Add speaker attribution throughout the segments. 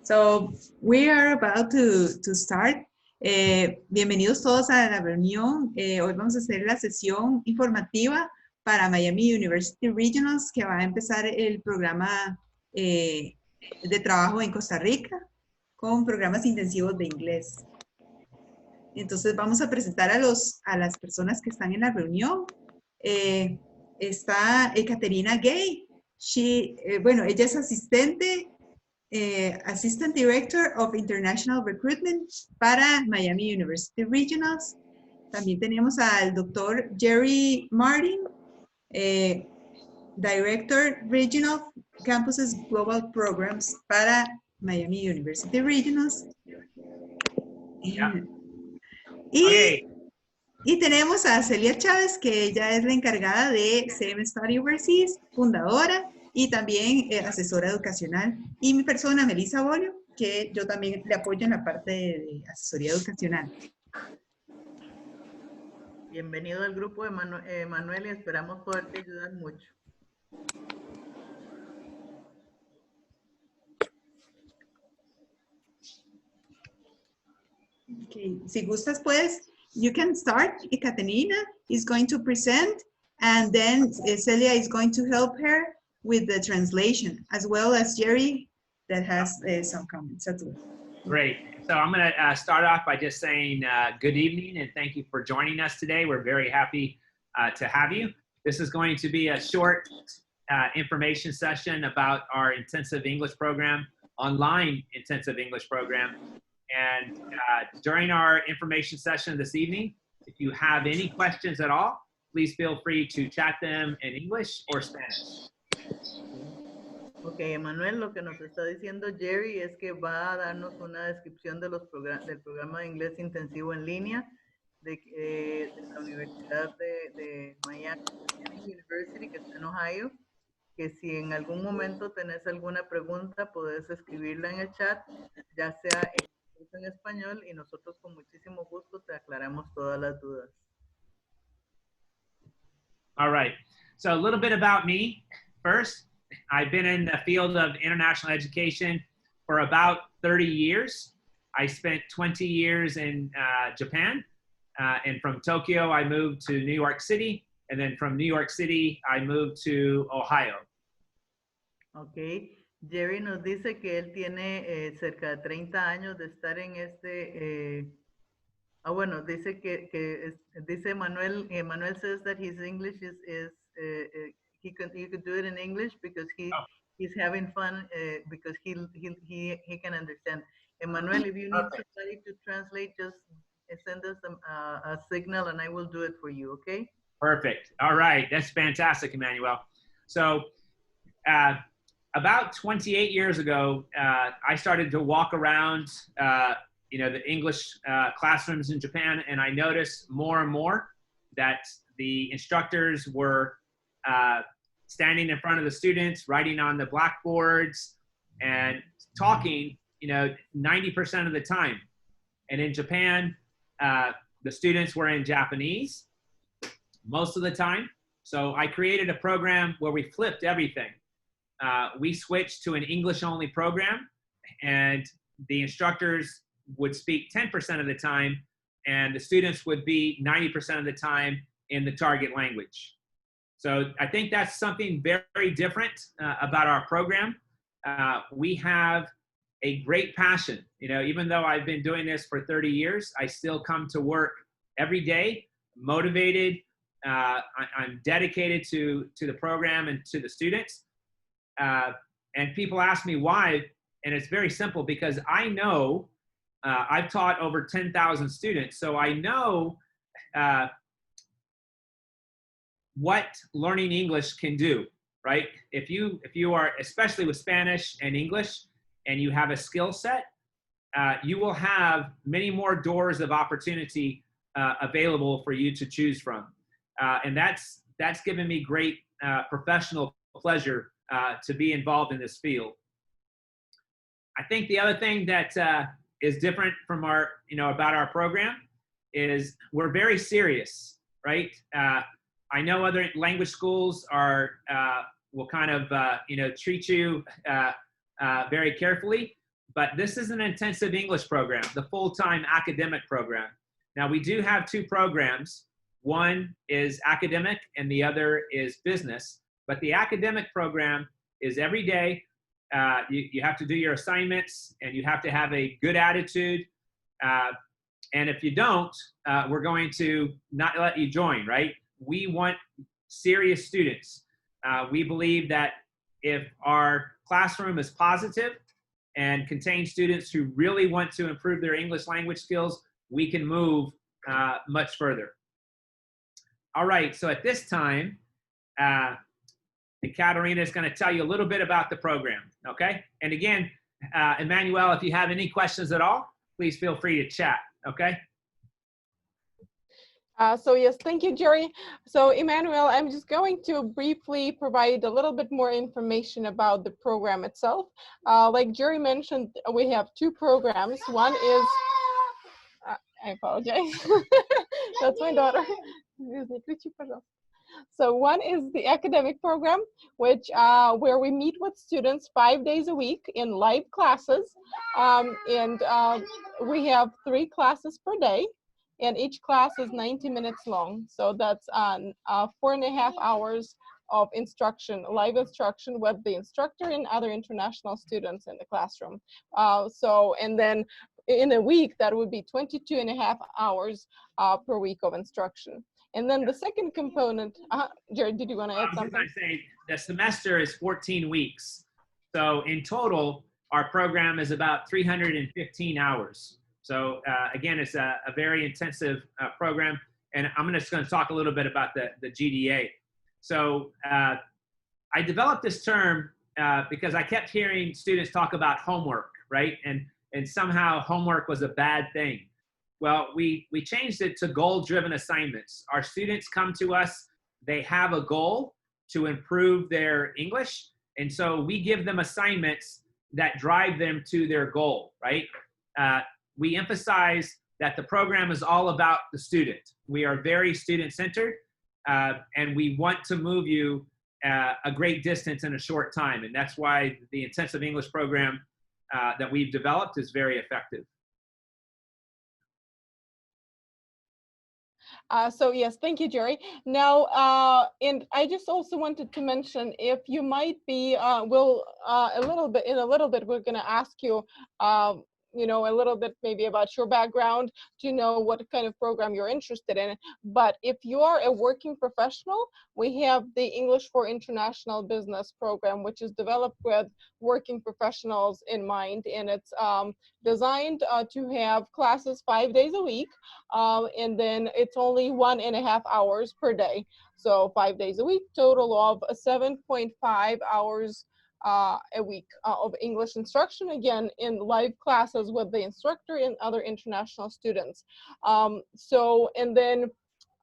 Speaker 1: So we are about to start. Bienvenidos todos a la reunión. Hoy vamos a hacer la sesión informativa para Miami University Regionals, que va a empezar el programa de trabajo en Costa Rica con programas intensivos de inglés. Entonces vamos a presentar a las personas que están en la reunión. Está Caterina Gay. Ella es asistente. Assistant Director of International Recruitment para Miami University Regionals. También tenemos al doctor Jerry Martin, Director Regional Campuses Global Programs para Miami University Regionals.
Speaker 2: Yeah.
Speaker 1: Y tenemos a Celia Chávez, que ella es la encargada de CM Study Overseas, fundadora y también asesora educacional. Y mi persona, Melissa Bolio, que yo también le apoyo en la parte de asesoría educacional.
Speaker 3: Bienvenido al grupo de Manuel y esperamos poderte ayudar mucho.
Speaker 1: Okay. Si gustas, pues, you can start. Caterina is going to present, and then Celia is going to help her with the translation, as well as Jerry that has some comments as well.
Speaker 2: Great. So I'm going to start off by just saying good evening and thank you for joining us today. We're very happy to have you. This is going to be a short information session about our intensive English program, online intensive English program. And during our information session this evening, if you have any questions at all, please feel free to chat them in English or Spanish.
Speaker 3: Ok, Emanuel, lo que nos está diciendo Jerry es que va a darnos una descripción de del programa de inglés intensivo en línea de la Universidad de Miami University, que está en Ohio, que si en algún momento tenés alguna pregunta, podés escribirla en el chat, ya sea en español, y nosotros con muchísimo gusto te aclaramos todas las dudas.
Speaker 2: All right, so a little bit about me first. I've been in the field of international education for about 30 years. I spent 20 years in Japan, and from Tokyo, I moved to New York City, and then from New York City, I moved to Ohio.
Speaker 3: Okay. Jerry nos dice que él tiene cerca de 30 años de estar en dice dice Manuel says that his English is he could do it in English because he's having fun because he can understand. Emmanuel, if you need somebody to translate, just send us a signal and I will do it for you, okay?
Speaker 2: Perfect. All right, that's fantastic, Emmanuel. So about 28 years ago, I started to walk around the English classrooms in Japan, and I noticed more and more that the instructors were standing in front of the students, writing on the blackboards, and talking, 90% of the time. And in Japan, the students were in Japanese most of the time. So I created a program where we flipped everything. We switched to an English-only program, and the instructors would speak 10% of the time, and the students would be 90% of the time in the target language. So I think that's something very different about our program. We have a great passion. Even though I've been doing this for 30 years, I still come to work every day, motivated. I'm dedicated to the program and to the students. And people ask me why, and it's very simple because I know I've taught over 10,000 students, so I know what learning English can do, right? If you are, especially with Spanish and English, and you have a skill set, you will have many more doors of opportunity available for you to choose from. And that's given me great professional pleasure to be involved in this field. I think the other thing that is different from about our program is we're very serious, right? I know other language schools will kind of treat you very carefully. but this is an intensive English program, the full-time academic program. Now, we do have two programs. One is academic and the other is business. But the academic program is every day. You have to do your assignments and you have to have a good attitude. And if you don't, we're going to not let you join, right? We want serious students. We believe that if our classroom is positive and contains students who really want to improve their English language skills, we can move much further. All right, so at this time, Katerina is going to tell you a little bit about the program, okay? And again, Emmanuel, if you have any questions at all, please feel free to chat, okay?
Speaker 4: So yes, thank you, Jerry. So Emmanuel, I'm just going to briefly provide a little bit more information about the program itself. Like Jerry mentioned, we have two programs. One is, I apologize, that's my daughter. So one is the academic program, which where we meet with students 5 days a week in live classes. We have 3 classes per day. And each class is 90 minutes long. So that's 4.5 hours of instruction, live instruction with the instructor and other international students in the classroom. And then in a week, that would be 22.5 hours per week of instruction. And then the second component, Jared, did you want to add something?
Speaker 2: I was going to say, the semester is 14 weeks. So in total, our program is about 315 hours. So again, it's a very intensive program, and I'm just going to talk a little bit about the GDA. So I developed this term because I kept hearing students talk about homework, right? And somehow homework was a bad thing. Well, we changed it to goal-driven assignments. Our students come to us, they have a goal to improve their English, and so we give them assignments that drive them to their goal, right? We emphasize that the program is all about the student. We are very student-centered, and we want to move you a great distance in a short time. And that's why the intensive English program that we've developed is very effective.
Speaker 4: So yes, thank you, Jerry. Now, and I just also wanted to mention, if you might be, in a little bit, we're going to ask you, you know, a little bit maybe about your background to know what kind of program you're interested in. But if you are a working professional, we have the English for International Business program, which is developed with working professionals in mind. And it's designed to have classes 5 days a week. And then it's only 1.5 hours per day. So 5 days a week, total of 7.5 hours a week of English instruction, again, in live classes with the instructor and other international students. And then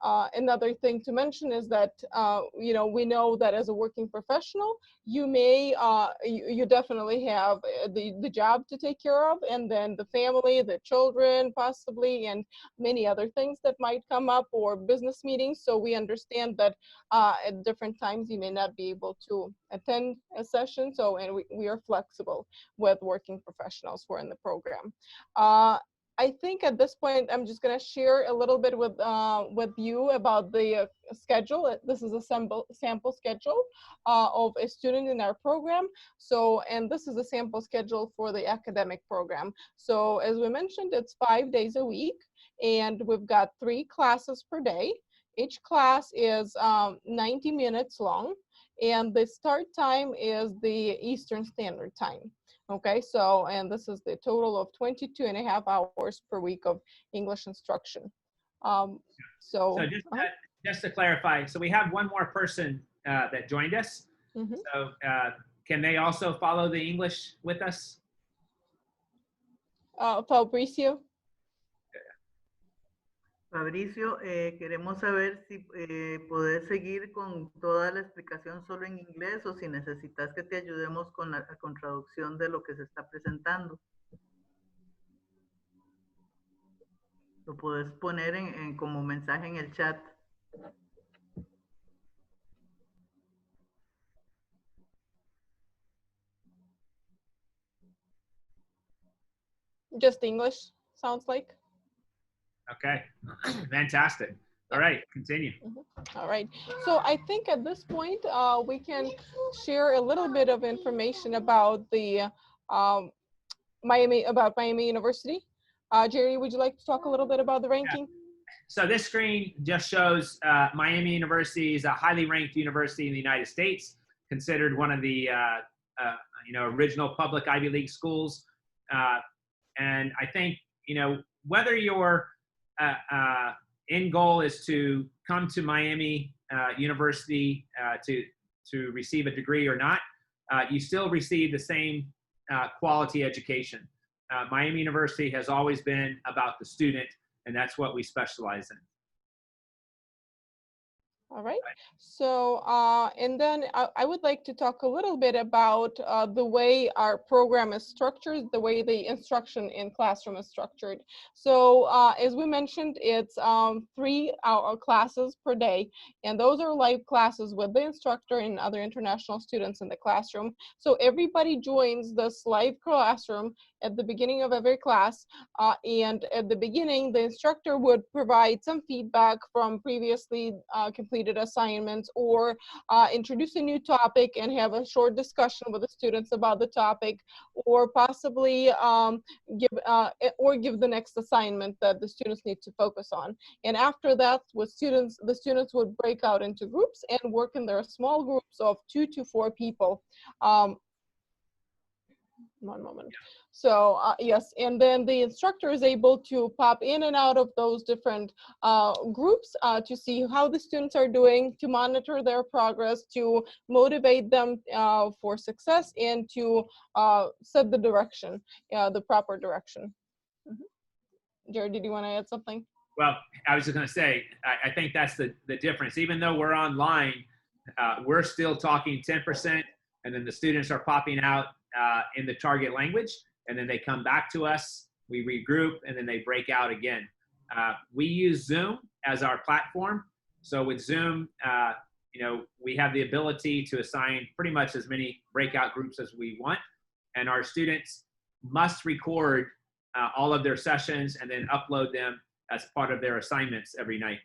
Speaker 4: another thing to mention is that, you know, we know that as a working professional, you may, you definitely have the job to take care of, and then the family, the children possibly, and many other things that might come up, or business meetings. So we understand that at different times you may not be able to attend a session. So, and we are flexible with working professionals who are in the program. I think at this point, I'm just going to share a little bit with you about the schedule. This is a sample schedule of a student in our program. So, and this is a sample schedule for the academic program. So as we mentioned, it's 5 days a week, and we've got 3 classes per day. Each class is 90 minutes long, and the start time is the Eastern Standard Time. Okay, so, and this is the total of 22.5 hours per week of English instruction.
Speaker 2: So just to clarify, so we have one more person that joined us. Mm-hmm. So can they also follow the English with us?
Speaker 4: Fabricio.
Speaker 3: Fabricio, queremos saber si podés seguir con toda la explicación solo en inglés, o si necesitas que te ayudemos con traducción de lo que se está presentando. Lo podés poner como mensaje en el chat.
Speaker 4: Just English, sounds like.
Speaker 2: Okay, fantastic. All right, continue.
Speaker 4: All right. So I think at this point, we can share a little bit of information about the Miami University. Jerry, would you like to talk a little bit about the ranking?
Speaker 2: So this screen just shows Miami University is a highly ranked university in the United States, considered one of the original public Ivy League schools. And I think, whether your end goal is to come to Miami University to receive a degree or not, you still receive the same quality education. Miami University has always been about the student, and that's what we specialize in.
Speaker 4: All right. So, and then I would like to talk a little bit about the way our program is structured, the way the instruction in classroom is structured. So, as we mentioned, it's 3 hour classes per day, and those are live classes with the instructor and other international students in the classroom. So everybody joins this live classroom at the beginning of every class, and at the beginning, the instructor would provide some feedback from previously completed assignments, or introduce a new topic and have a short discussion with the students about the topic, or possibly give the next assignment that the students need to focus on. And after that, the students would break out into groups and work in their small groups of 2 to 4 people. One moment. So yes, and then the instructor is able to pop in and out of those different groups to see how the students are doing, to monitor their progress, to motivate them for success, and to set the direction, the proper direction. Jared, did you want to add something?
Speaker 2: Well, I was just going to say, I think that's the difference. Even though we're online, we're still talking 10%, and then the students are popping out in the target language, and then they come back to us, we regroup, and then they break out again. We use Zoom as our platform. So with Zoom, we have the ability to assign pretty much as many breakout groups as we want, and our students must record all of their sessions and then upload them as part of their assignments every night.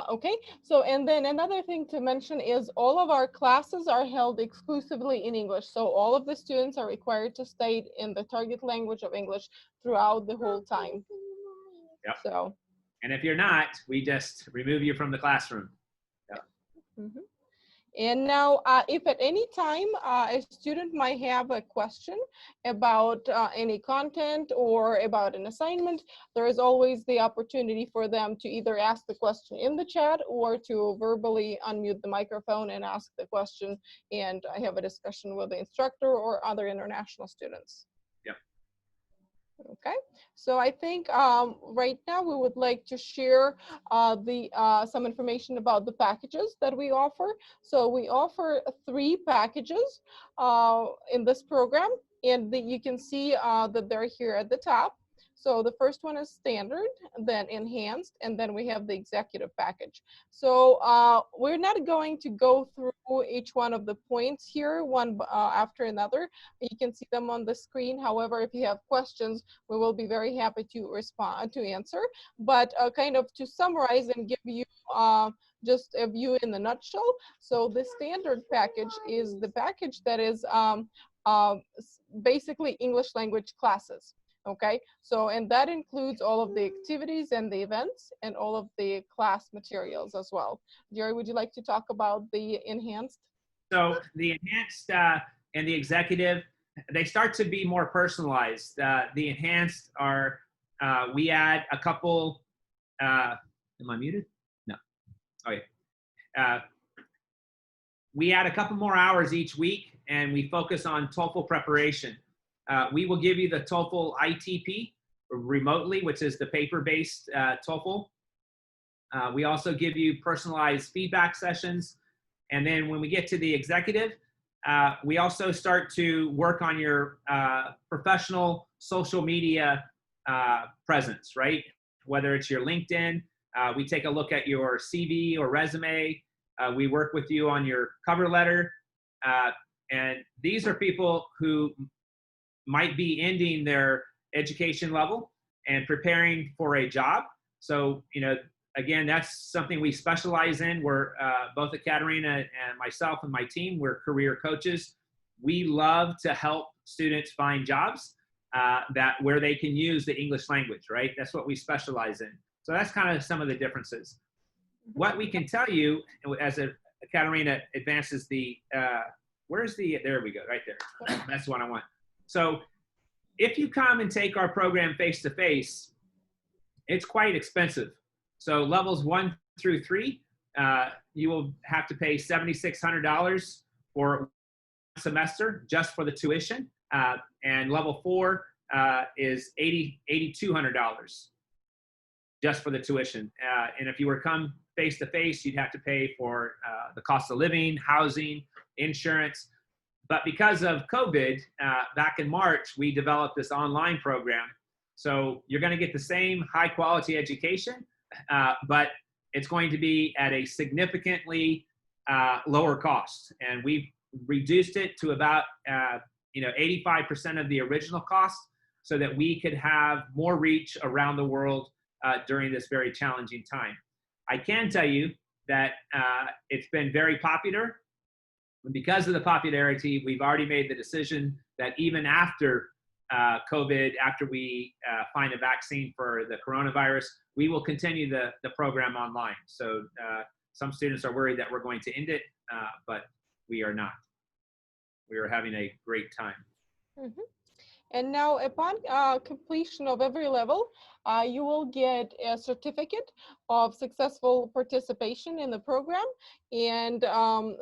Speaker 4: Okay, so and then another thing to mention is all of our classes are held exclusively in English. So all of the students are required to stay in the target language of English throughout the whole time.
Speaker 2: Yep.
Speaker 4: So.
Speaker 2: And if you're not, we just remove you from the classroom. Yep.
Speaker 4: Mm-hmm. And now, if at any time a student might have a question about any content or about an assignment, there is always the opportunity for them to either ask the question in the chat or to verbally unmute the microphone and ask the question and have a discussion with the instructor or other international students.
Speaker 2: Yep.
Speaker 4: Okay, so I think right now we would like to share some information about the packages that we offer. So we offer 3 packages in this program, and you can see that they're here at the top. So the first one is standard, then enhanced, and then we have the executive package. So we're not going to go through each one of the points here, one after another. You can see them on the screen. However, if you have questions, we will be very happy to respond, to answer. But kind of to summarize and give you just a view in the nutshell. So the standard package is the package that is basically English language classes. Okay, so and that includes all of the activities and the events and all of the class materials as well. Jerry, would you like to talk about the enhanced?
Speaker 2: So the enhanced and the executive, they start to be more personalized. The enhanced are, we add a couple, am I muted? No. Okay. We add a couple more hours each week, and we focus on TOEFL preparation. We will give you the TOEFL ITP remotely, which is the paper-based TOEFL. We also give you personalized feedback sessions. And then when we get to the executive, we also start to work on your professional social media presence, right? Whether it's your LinkedIn, we take a look at your CV or resume. We work with you on your cover letter. And these are people who might be ending their education level and preparing for a job. So, you know, again, that's something we specialize in. We're both Katarina and myself and my team, we're career coaches. We love to help students find jobs where they can use the English language, right? That's what we specialize in. So that's kind of some of the differences. What we can tell you as Katarina advances the, where's the, there we go, right there. That's what I want. So if you come and take our program face-to-face, it's quite expensive. So levels 1 through 3, you will have to pay $7,600 for a semester just for the tuition. And level 4 is $8,200 just for the tuition. And if you were to come face-to-face, you'd have to pay for the cost of living, housing, insurance. But because of COVID, back in March, we developed this online program. So you're going to get the same high quality education, but it's going to be at a significantly lower cost. And we've reduced it to about 85% of the original cost so that we could have more reach around the world during this very challenging time. I can tell you that it's been very popular. And because of the popularity, we've already made the decision that even after COVID, after we find a vaccine for the coronavirus, we will continue the program online. So some students are worried that we're going to end it, but we are not. We are having a great time.
Speaker 4: Mm-hmm. And now upon completion of every level, you will get a certificate of successful participation in the program. And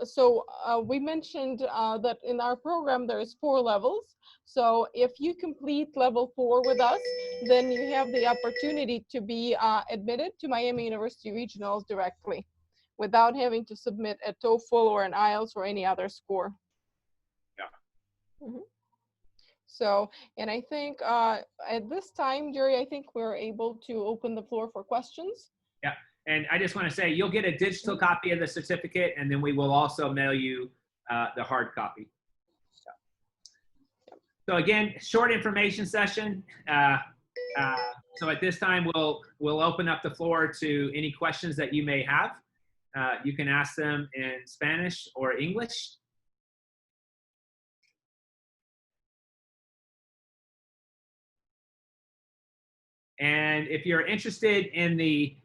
Speaker 4: so we mentioned that in our program, there's 4 levels. So if you complete level 4 with us, then you have the opportunity to be admitted to Miami University Regionals directly without having to submit a TOEFL or an IELTS or any other score. Yeah. Mm-hmm. So, and I think at this time, Jerry, I think we're able to open the floor for questions.
Speaker 2: Yeah, and I just want to say you'll get a digital copy of the certificate, and then we will also mail you the hard copy. So again, short information session. So at this time, we'll open up the floor to any questions that you may have. You can ask them in Spanish or English. And if you're interested in the